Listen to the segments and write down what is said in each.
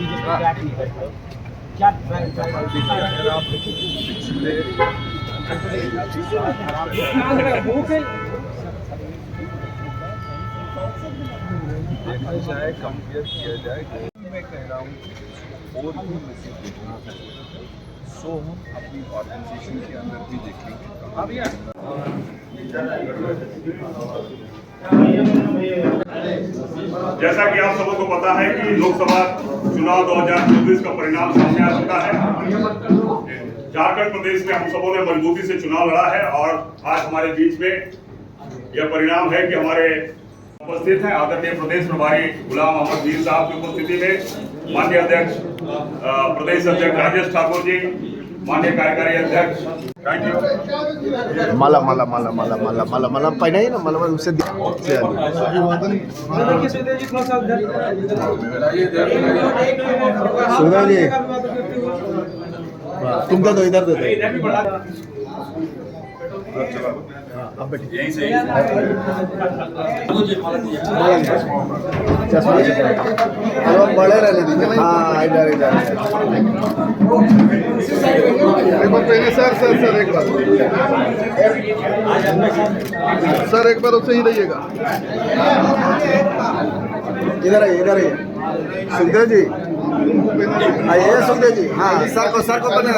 देखा जाए, कंपेयर किया जाए, मैं कह रहा हूँ और भी मैसेज देखना चाहिए। सो हम अपनी ऑर्गेनाइजेशन के अंदर भी देखेंगे। जैसा कि आप सबों को पता है कि लोकसभा चुनाव 2024 का परिणाम सामने आ चुका है। झारखंड प्रदेश में हम सबों ने मजबूती से चुनाव लड़ा है और आज हमारे बीच में यह परिणाम है कि हमारे उपस्थित हैं आदरणीय प्रदेश प्रभारी गुलाम मोहम्मद मीर साहब की उपस्थिति में माननीय अध्यक्ष प्रदेश अध्यक्ष राजेश ठाकुर जी, माननीय कार्यकारी अध्यक्ष माला माला माला माला माला माला माला पहना ही ना माला उससे सुना जी तुमका तो इधर देते अब बैठिए यहीं से चश्मा बड़े रहने दीजिए। हाँ इधर इधर एक बार पहले सर एक बार सर एक बार उससे ही रहिएगा। इधर आइए सुखदेव जी आइए सुखदेव जी। हाँ सर को बना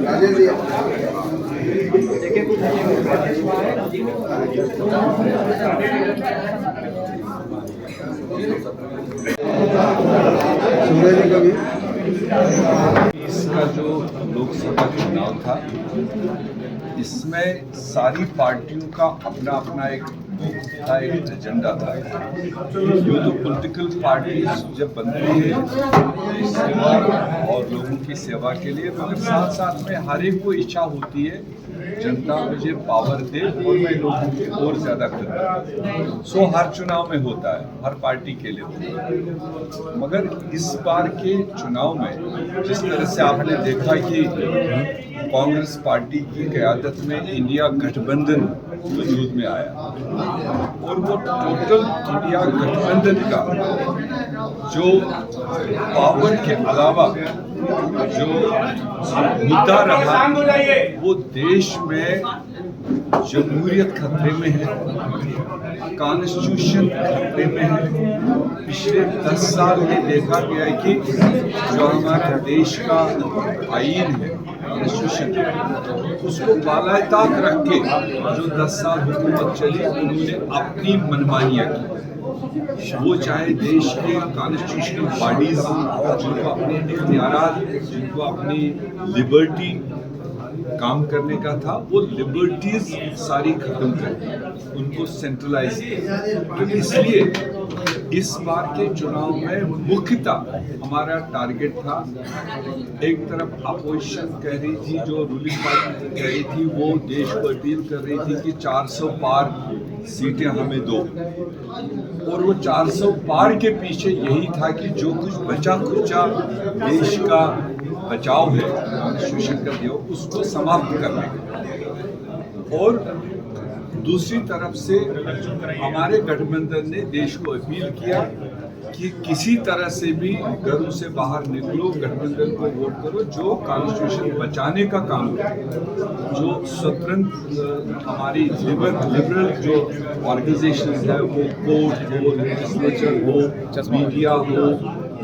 राजेश जी सुखदेव जी कभी इसका जो लोकसभा चुनाव था, इसमें सारी पार्टियों का अपना अपना एक एजेंडा था। जो तो पॉलिटिकल पार्टी जब बनती है देश सेवा और लोगों की सेवा के लिए, मगर साथ साथ में हर एक को इच्छा होती है जनता मुझे पावर दे और मैं लोगों की और ज्यादा करूँ। सो हर चुनाव में होता है, हर पार्टी के लिए होता है। मगर इस बार के चुनाव में जिस तरह से आपने देखा कि कांग्रेस पार्टी की क़यादत में इंडिया गठबंधन वजूद में आया और वो टोटल इंडिया गठबंधन का जो पावर के अलावा जो मुद्दा रहा, वो देश में जमहूरियत खतरे में है, कॉन्स्टिट्यूशन खतरे में है। पिछले 10 साल में देखा गया है कि जो हमारा देश का आईन है, कॉन्स्टिट्यूशन, उसको बालाताक रख के जो 10 साल हुकूमत चली, उन्होंने अपनी मनमानियाँ की। वो चाहे देश के कॉन्स्टिट्यूशनल बॉडीज जिनको अपने इख्तियारात, जिनको अपनी लिबर्टी काम करने का था, वो लिबर्टीज सारी खत्म कर दी, उनको सेंट्रलाइज किया। तो इसलिए इस बार के चुनाव में मुख्यतः हमारा टारगेट था, एक तरफ अपोजिशन कह रही थी, जो रूलिंग पार्टी कह रही थी, वो देश को अपील कर रही थी कि 400 पार सीटें हमें दो, और वो 400 पार के पीछे यही था कि जो कुछ बचा खुचा देश का बचाव है कॉन्स्टिट्यूशन का दिया, उसको समाप्त करने का। और दूसरी तरफ से हमारे गठबंधन ने देश को अपील किया कि किसी तरह से भी घरों से बाहर निकलो, गठबंधन को वोट करो, जो कॉन्स्टिट्यूशन बचाने का काम करे, जो स्वतंत्र हमारी लिबरल जो ऑर्गेनाइजेशन है, वो कोर्ट हो, लेजिस्लेचर हो, मीडिया हो,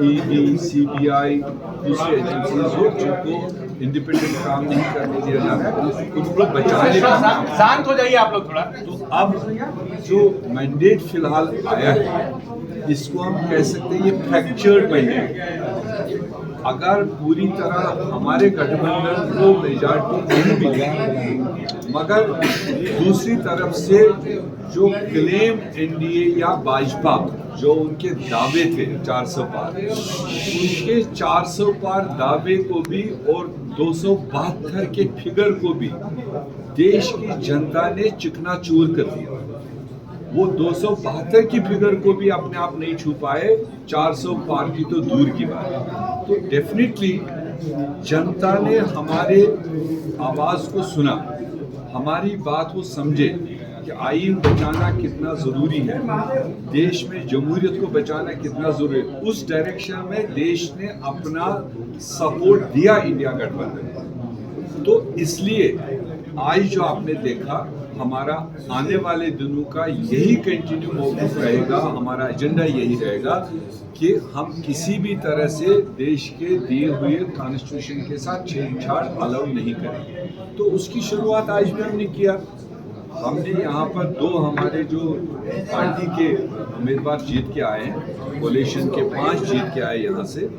ईडी, सीबीआई, दूसरी एजेंसीज हो, जिनको इंडिपेंडेंट काम नहीं करने दिया जा रहा है, उनको बचाने का। शांत हो जाइए आप लोग थोड़ा। तो अब जो मैंडेट फिलहाल आया है, इसको हम कह सकते हैं ये फ्रैक्चर्ड मैंडेट। अगर पूरी तरह हमारे गठबंधन को मेजॉरिटी नहीं मिली, मगर दूसरी तरफ से जो क्लेम एनडीए या भाजपा जो उनके दावे थे 400 पार, उनके 400 पार दावे को भी और 272 के फिगर को भी देश की जनता ने चिकनाचूर कर दिया। वो 272 की फिगर को भी अपने आप नहीं छू पाए, 400 पार की तो दूर की बात है। तो डेफिनेटली जनता ने हमारे आवाज को सुना, हमारी बात को समझे कि आईन बचाना कितना जरूरी है, देश में जमहूरियत को बचाना कितना जरूरी है। उस डायरेक्शन में देश ने अपना सपोर्ट दिया इंडिया गठबंधन को। तो इसलिए आज जो आपने देखा, हमारा आने वाले दिनों का यही कंटिन्यू मौक़िफ़ रहेगा, हमारा एजेंडा यही रहेगा कि हम किसी भी तरह से देश के दिए हुए कॉन्स्टिट्यूशन के साथ छेड़छाड़ अलाउ नहीं करेंगे। तो उसकी शुरुआत आज भी हमने किया। हमने यहाँ पर 2 हमारे जो पार्टी के उम्मीदवार जीत के आए हैं, कोलिशन के 5 जीत के आए यहाँ से,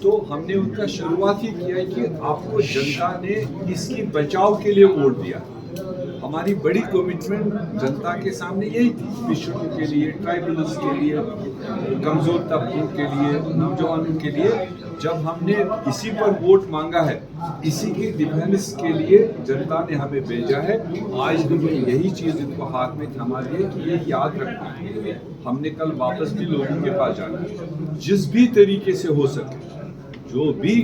तो हमने उनका शुरुआत ही किया कि आपको जनता ने इसकी बचाव के लिए वोट दिया। हमारी बड़ी कमिटमेंट जनता के सामने यही थी, पिछड़ों के लिए, ट्राइबल्स के लिए, कमजोर तबकों के लिए, नौजवानों के लिए। जब हमने इसी पर वोट मांगा है, इसी की डिफेंस के लिए जनता ने हमें भेजा है। आज हमने यही चीज़ इनको हाथ में थमा दी है कि ये याद रखना है, हमने कल वापस भी लोगों के पास जाना है। जिस भी तरीके से हो सके, जो भी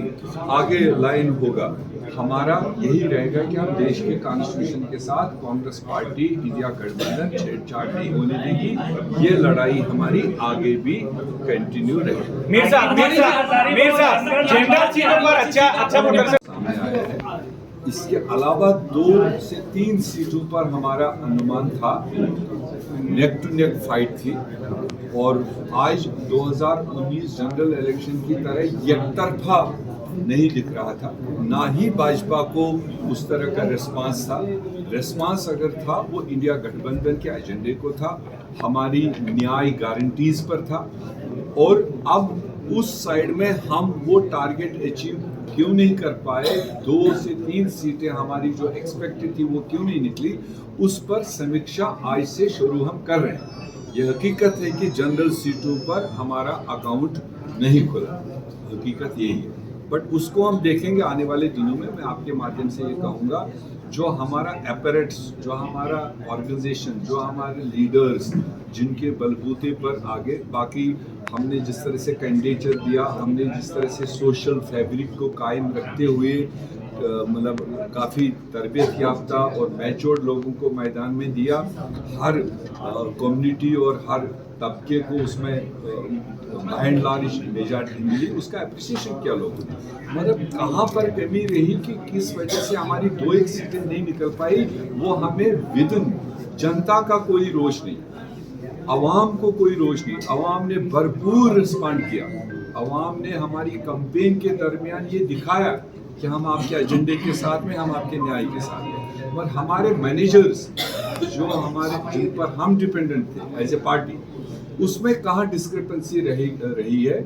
आगे लाइन होगा, हमारा यही रहेगा कि हम देश के कॉन्स्टिट्यूशन के साथ कांग्रेस पार्टी, इंडिया गठबंधन छेड़छाड़ नहीं होने देगी। ये लड़ाई हमारी आगे भी कंटिन्यू रहेगी। मीर साहब जनरल सीटों पर अच्छा वोटर सामने आया है। इसके अलावा 2 से 3 सीटों पर हमारा अनुमान था, नेक टू नेक फाइट थी। और आज 2019 जनरल इलेक्शन की तरह एकतरफा नहीं दिख रहा था, ना ही भाजपा को उस तरह का रिस्पांस था। रिस्पांस अगर था वो इंडिया गठबंधन के एजेंडे को था, हमारी न्याय गारंटीज पर था। और अब उस साइड में हम वो टारगेट अचीव क्यों नहीं कर पाए, 2 से 3 सीटें हमारी जो एक्सपेक्टेड थी वो क्यों नहीं निकली, उस पर समीक्षा आज से शुरू हम कर रहे हैं। यह हकीकत है कि जनरल सीटों पर हमारा अकाउंट नहीं खुला, हकीकत यही है। बट उसको हम देखेंगे आने वाले दिनों में। मैं आपके माध्यम से ये कहूँगा, जो हमारा एपरेट्स, जो हमारा ऑर्गेनाइजेशन, जो हमारे लीडर्स, जिनके बलबूते पर आगे बाकी हमने जिस तरह से कैंडिडेचर दिया, हमने जिस तरह से सोशल फैब्रिक को कायम रखते हुए मतलब काफ़ी तरबियत याफ्ता और मैच्योर्ड लोगों को मैदान में दिया, हर कम्युनिटी और हर तबके को उसमें बाय एंड लार्ज मेजॉरिटी मिली, उसका अप्रिसिएशन किया लोगों ने। मतलब कहाँ पर कमी रही कि किस वजह से हमारी 2-1 सीटें नहीं निकल पाई, वो हमें विदिन जनता का कोई रोष नहीं, अवाम को कोई रोष नहीं। अवाम ने भरपूर रिस्पॉन्ड किया, अवाम ने हमारी कैंपेन के दरमियान ये दिखाया कि हम आपके एजेंडे के साथ में, हम आपके न्याय के साथ में। और हमारे मैनेजर्स जो हमारे, जिन पर हम डिपेंडेंट थे एज ए पार्टी, उसमें कहाँ डिस्क्रिपेंसी रही है,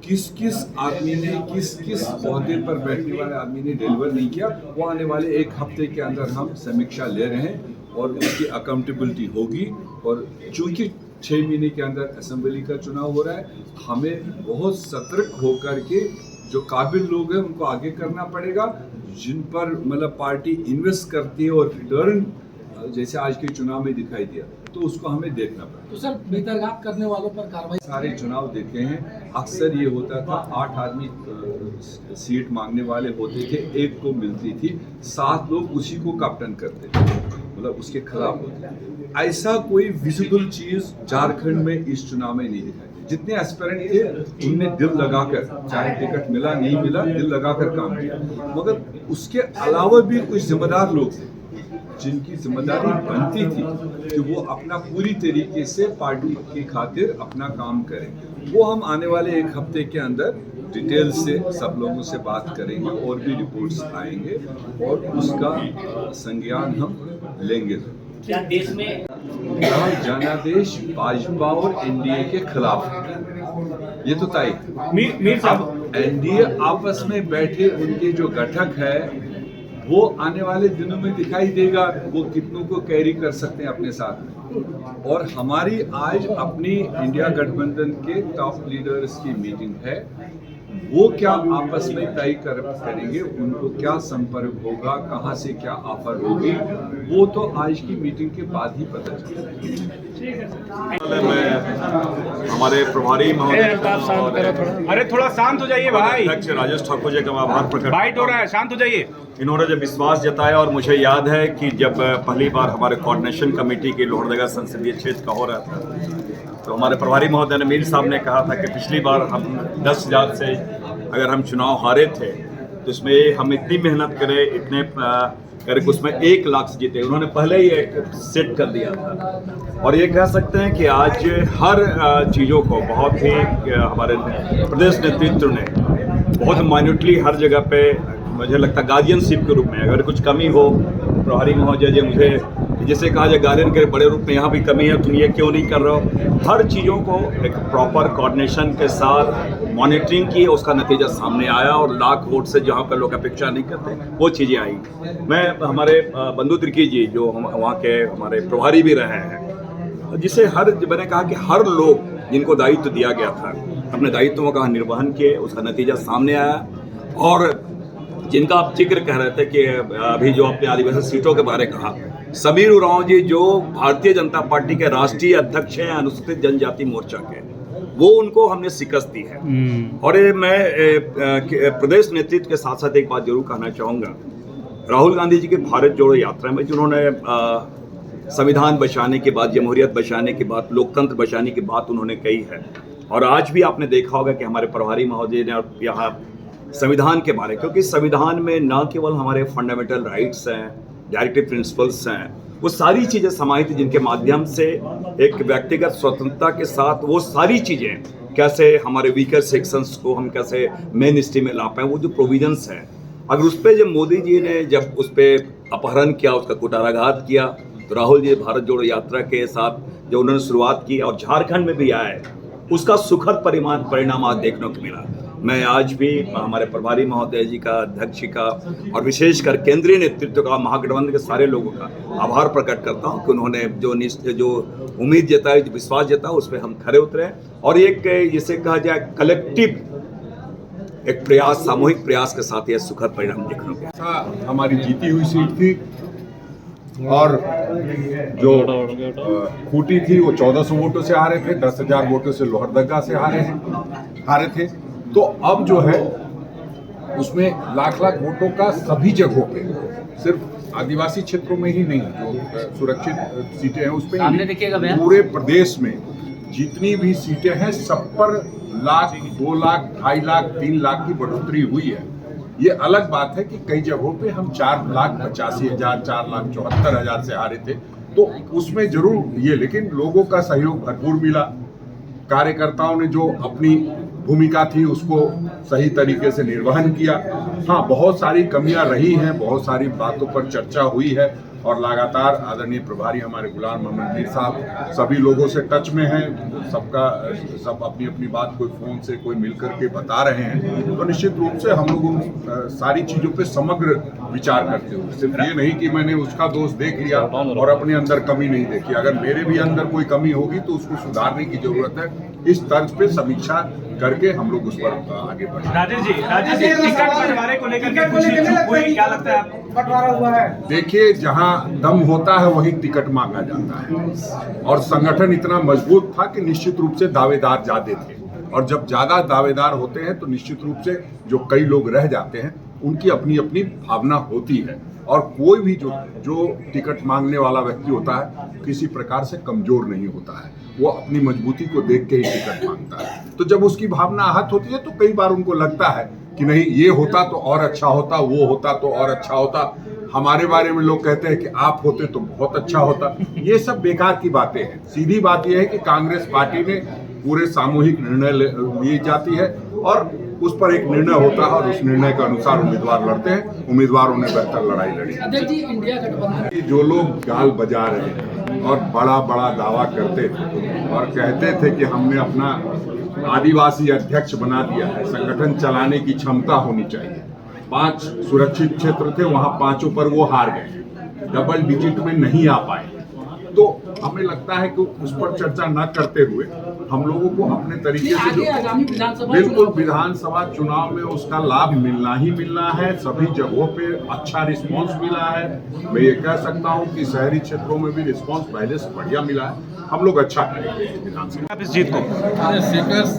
किस किस आदमी ने, किस किस ओहदे पर बैठने वाले आदमी ने डिलीवर नहीं किया, वो आने वाले 1 हफ्ते के अंदर हम समीक्षा ले रहे हैं और उसकी अकाउंटेबिलिटी होगी। और चूंकि 6 महीने के अंदर असेंबली का चुनाव हो रहा है, हमें बहुत सतर्क होकर के जो काबिल लोग हैं उनको आगे करना पड़ेगा, जिन पर मतलब पार्टी इन्वेस्ट करती है और रिटर्न जैसे आज के चुनाव में दिखाई दिया, तो उसको हमें देखना पड़ेगा। तो सर बेतरगाब करने वालों पर कार्रवाई, सारे चुनाव देखे हैं, अक्सर ये होता था 8 आदमी सीट मांगने वाले होते थे, 1 को मिलती थी, 7 लोग उसी को कैप्टन करते थे, मतलब उसके खिलाफ होते थे। ऐसा कोई विजिबल चीज झारखंड में इस चुनाव में नहीं दिखाई। जितने एस्पिरेंट थे उनने दिल लगाकर, चाहे टिकट मिला नहीं मिला, दिल लगाकर काम किया। मगर उसके अलावा भी कुछ जिम्मेदार लोग थे जिनकी जिम्मेदारी बनती थी कि वो अपना पूरी तरीके से पार्टी की खातिर अपना काम करें। वो हम आने वाले 1 हफ्ते के अंदर डिटेल से सब लोगों से बात करेंगे और भी रिपोर्ट्स आएंगे और उसका संज्ञान हम लेंगे। क्या देश में जनादेश भाजपा और एनडीए के खिलाफ है, ये तो तय। मीर साहब, अब एनडीए आपस में बैठे उनके जो घटक है वो आने वाले दिनों में दिखाई देगा, वो कितनों को कैरी कर सकते हैं अपने साथ में। और हमारी आज अपनी इंडिया गठबंधन के टॉप लीडर्स की मीटिंग है, वो क्या आपस में तय करेंगे, उनको क्या संपर्क होगा, कहाँ से क्या ऑफर होगी, वो तो आज की मीटिंग के बाद ही पता चलेगा। हमारे प्रभारी महोदय और अरे थोड़ा शांत हो जाइए भाई, अध्यक्ष राजेश ठाकुर जी का मैं आभार प्रकट बाइट हो रहा है, शांत हो जाइए। इन्होंने जब विश्वास जताया, और मुझे याद है कि जब पहली बार हमारे कोऑर्डिनेशन कमेटी की लोहरदगा संसदीय क्षेत्र का हो रहा था, तो हमारे प्रभारी महोदय ने मीर साहब ने कहा था कि पिछली बार हम 10,000 से अगर हम चुनाव हारे थे तो इसमें हम इतनी मेहनत करें, इतने करें, उसमें 1 लाख से जीते। उन्होंने पहले ही एक सेट कर दिया था, और ये कह सकते हैं कि आज हर चीज़ों को बहुत ही हमारे प्रदेश नेतृत्व ने बहुत माइन्यूटली हर जगह पे, मुझे लगता है गार्जियनशिप के रूप में, अगर कुछ कमी हो प्रभारी महोदय जी मुझे जैसे कहा जाए गार्जियन के बड़े रूप में, यहाँ भी कमी है तुम ये क्यों नहीं कर रहे हो, हर चीज़ों को एक प्रॉपर कोऑर्डिनेशन के साथ मॉनिटरिंग की, उसका नतीजा सामने आया, और लाख वोट से जहाँ पर लोग अपेक्षा नहीं करते वो चीज़ें आई। मैं हमारे बंधु तिर्की जी जो वहाँ के हमारे प्रभारी भी रहे हैं, जिसे मैंने कहा कि हर लोग जिनको दायित्व दिया गया था अपने दायित्वों का निर्वहन किए, उसका नतीजा सामने आया। और जिनका आप जिक्र कह रहे थे कि अभी जो अपने आदिवासी सीटों के बारे कहा, समीर उरांव जी जो भारतीय जनता पार्टी के राष्ट्रीय अध्यक्ष हैं अनुसूचित जनजाति मोर्चा के, वो उनको हमने शिकस्त दी है। और मैं प्रदेश नेतृत्व के साथ साथ एक बात जरूर कहना चाहूँगा, राहुल गांधी जी की भारत जोड़ो यात्रा में जिन्होंने संविधान बचाने की बात, जमहूरियत बचाने की बात, लोकतंत्र बचाने की बात उन्होंने कही है, और आज भी आपने देखा होगा कि हमारे प्रभारी महोदय ने यहाँ संविधान के बारे, क्योंकि संविधान में न केवल हमारे फंडामेंटल राइट्स हैं, डायरेक्टिव प्रिंसिपल्स हैं, वो सारी चीज़ें समाहित जिनके माध्यम से एक व्यक्तिगत स्वतंत्रता के साथ वो सारी चीज़ें कैसे हमारे वीकर सेक्शंस को हम कैसे मेन स्ट्रीम में ला पाएँ, वो जो प्रोविजंस हैं, अगर उस पर जब मोदी जी ने जब उस पर अपहरण किया, उसका कुटाराघात किया, तो राहुल जी भारत जोड़ो यात्रा के साथ जब उन्होंने शुरुआत की और झारखंड में भी आए, उसका सुखद परिणाम आज देखने को मिला। मैं आज भी हमारे प्रभारी महोदय जी का, अध्यक्ष का, और विशेषकर केंद्रीय नेतृत्व का, महागठबंधन के सारे लोगों का आभार प्रकट करता हूं कि उन्होंने जो उम्मीद जताई, जो विश्वास जताया, उस पर हम खरे उतरे, और एक जिसे कहा जाए कलेक्टिव एक प्रयास, सामूहिक प्रयास के साथ यह सुखद परिणाम देखने को मिला। हमारी जीती हुई सीट थी, और जो खूटी थी वो 1400 वोटों से हारे थे, 10,000 वोटों से लोहरदगा से हारे थे। तो अब जो है उसमें लाख वोटों का सभी जगहों पे, सिर्फ आदिवासी क्षेत्रों में ही नहीं, जो सुरक्षित सीटें हैं उस पर पूरे प्रदेश में जितनी भी सीटें हैं सब पर 1 लाख, 2 लाख, 2.5 लाख, 3 लाख की बढ़ोतरी हुई है। ये अलग बात है कि कई जगहों पे हम 4,85,000, 4,74,000 से हारे थे, तो उसमें जरूर ये, लेकिन लोगों का सहयोग भरपूर मिला, कार्यकर्ताओं ने जो अपनी भूमिका थी उसको सही तरीके से निर्वहन किया। हाँ, बहुत सारी कमियां रही हैं, बहुत सारी बातों पर चर्चा हुई है, और लगातार आदरणीय प्रभारी हमारे गुलाम मोहम्मद मीर साहब सभी लोगों से टच में हैं, सब अपनी अपनी बात कोई फ़ोन से कोई मिलकर के बता रहे हैं। तो निश्चित रूप से हम लोग उन सारी चीज़ों पे समग्र विचार करते हुए, सिर्फ ये नहीं कि मैंने उसका दोष देख लिया और अपने अंदर कमी नहीं देखी, अगर मेरे भी अंदर कोई कमी होगी तो उसको सुधारने की जरूरत है। इस तर्ज पे समीक्षा करके हम लोग उस पर आगे बढ़े। राजेश जी टिकट बंटवारे को लेकर के कुछ चूक हुई, क्या लगता है आपको? बंटवारा हुआ है। देखिए, जहां दम होता है वहीं टिकट मांगा जाता है, और संगठन इतना मजबूत था कि निश्चित रूप से दावेदार ज्यादा थे, और जब ज्यादा दावेदार होते हैं तो निश्चित रूप से जो कई लोग रह जाते हैं उनकी अपनी अपनी भावना होती है, और कोई भी जो टिकट मांगने वाला व्यक्ति होता है किसी प्रकार से कमजोर नहीं होता है, वो अपनी मजबूती को देख के ही टिकट मांगता है। तो जब उसकी भावना आहत होती है तो कई बार उनको लगता है कि नहीं, ये होता तो और अच्छा होता, वो होता तो और अच्छा होता, हमारे बारे में लोग कहते हैं कि आप होते तो बहुत अच्छा होता। ये सब बेकार की बातें हैं। सीधी बात यह है कि कांग्रेस पार्टी में पूरे सामूहिक निर्णय ली जाती है, और उस पर एक निर्णय होता है, और उस निर्णय के अनुसार उम्मीदवार लड़ते हैं। उम्मीदवारों ने बेहतर लड़ाई लड़ी। अध्यक्ष जी, इंडिया गठबंधन जो लोग गाल बजा रहे हैं और बड़ा बड़ा दावा करते थे और कहते थे कि हमने अपना आदिवासी अध्यक्ष बना दिया है, संगठन चलाने की क्षमता होनी चाहिए, 5 सुरक्षित क्षेत्र थे, वहां 5 पर वो हार गए, डबल डिजिट में नहीं आ पाए। तो हमें लगता है कि उस पर चर्चा न करते हुए हम लोगों को अपने तरीके से आगामी विधानसभा बिल्कुल विधानसभा चुनाव में उसका लाभ मिलना ही मिलना है। सभी जगहों पे अच्छा रिस्पांस मिला है। मैं ये कह सकता हूँ कि शहरी क्षेत्रों में भी रिस्पांस पहले से बढ़िया मिला है। हम लोग अच्छा करेंगे विधानसभा। आप इस जीत को स्पीकर्स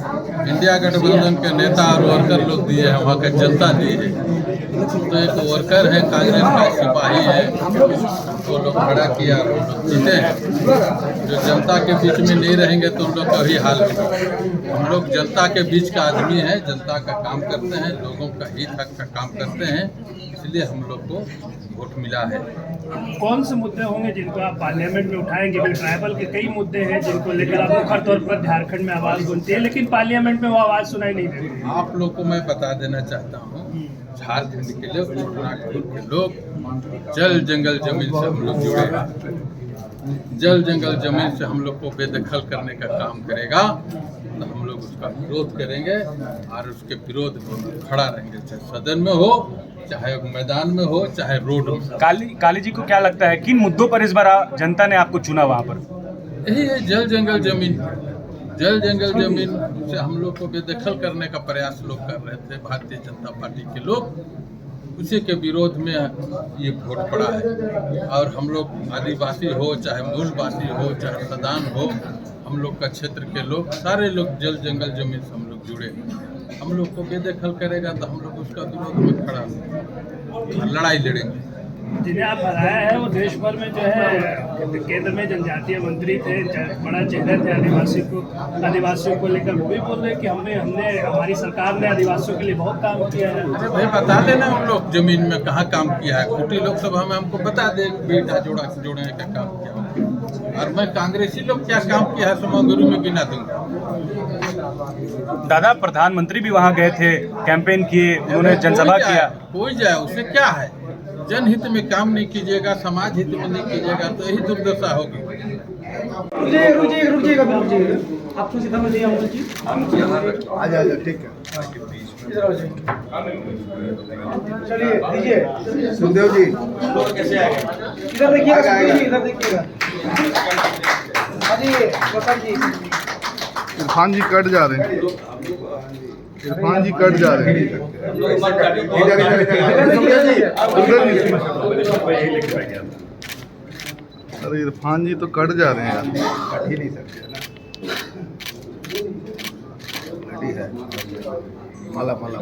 इंडिया गठबंधन के नेता और वर्कर लोग दिए हैं, वहाँ का जनता दी है। तो एक वर्कर है, कांग्रेस का सिपाही है, वो लोग खड़ा किया और हम लोग जीते हैं। जो जनता के बीच में नहीं रहेंगे तो उन लोग का भी हाल है। हम लोग जनता के बीच का आदमी है, जनता का काम करते हैं, लोगों का हित हक का काम करते हैं, इसलिए हम लोग को वोट मिला है। कौन से मुद्दे होंगे जिनको आप पार्लियामेंट में उठाएंगे? बिल ट्राइबल के कई मुद्दे हैं जिनको लेकर आप मुख्य तौर पर झारखंड में आवाज सुनती है, लेकिन पार्लियामेंट में वो आवाज सुनाई नहीं देती। आप लोग को मैं बता देना चाहता हूँ, झारखंड के लोग, उत्तराखंड के लोग जल जंगल जमीन से हम लोग जुड़े हैं। जल जंगल जमीन से हम लोग को बेदखल करने का काम करेगा तो हम लोग उसका विरोध करेंगे और उसके विरोध में खड़ा रहेंगे, चाहे सदन में हो, चाहे मैदान में हो, चाहे रोड में। काली जी को क्या लगता है किन मुद्दों पर इस बार जनता ने आपको चुना वहाँ पर? यही है जल जंगल जमीन। जल जंगल जमीन से हम लोग को बेदखल करने का प्रयास लोग कर रहे थे, भारतीय जनता पार्टी के लोग, उसी के विरोध में ये वोट पड़ा है। और हम लोग आदिवासी हो, चाहे मूलवासी हो, चाहे सदान हो, हम लोग का क्षेत्र के लोग, सारे लोग जल जंगल जमीन से हम लोग जुड़े हैं। हम लोग को बेदखल करेगा तो हम लोग उसका विरोध में खड़ा लड़ाई लड़ेंगे। जिन्हें आप हराया है वो देश भर में जो है केंद्र में जनजातीय मंत्री थे, बड़ा चेहरा थे आदिवासियों को लेकर। वो भी बोल रहे कि हमने हमारी सरकार ने आदिवासियों के लिए बहुत काम किया है। अरे भाई बता देना उन लोग जमीन में कहाँ काम किया है। खूंटी लोकसभा में हमको बता दे बेटा जोड़ने का काम किया। और मैं कांग्रेसी लोग क्या काम किया है समागुरु में गिना दूंगा। दादा प्रधानमंत्री भी वहाँ गए थे, कैंपेन किए, उन्होंने जनसभा किया। कोई जाए उससे क्या है, जनहित में काम नहीं कीजिएगा, समाज हित में नहीं कीजिएगा तो यही दुर्दशा होगी। रुकिएगा आपको सीधा मुझे आजा ठीक है। चलिए दीजिए सुखदेव जी इधर देखिएगा, इधर देखिएगा। इरफान जी कट जा रहे हैं, इरफान जी कट जा रहे हैं। अरे इरफान जी तो कट जा रहे हैं यार, कट ही नहीं सकते ना, है माला माला।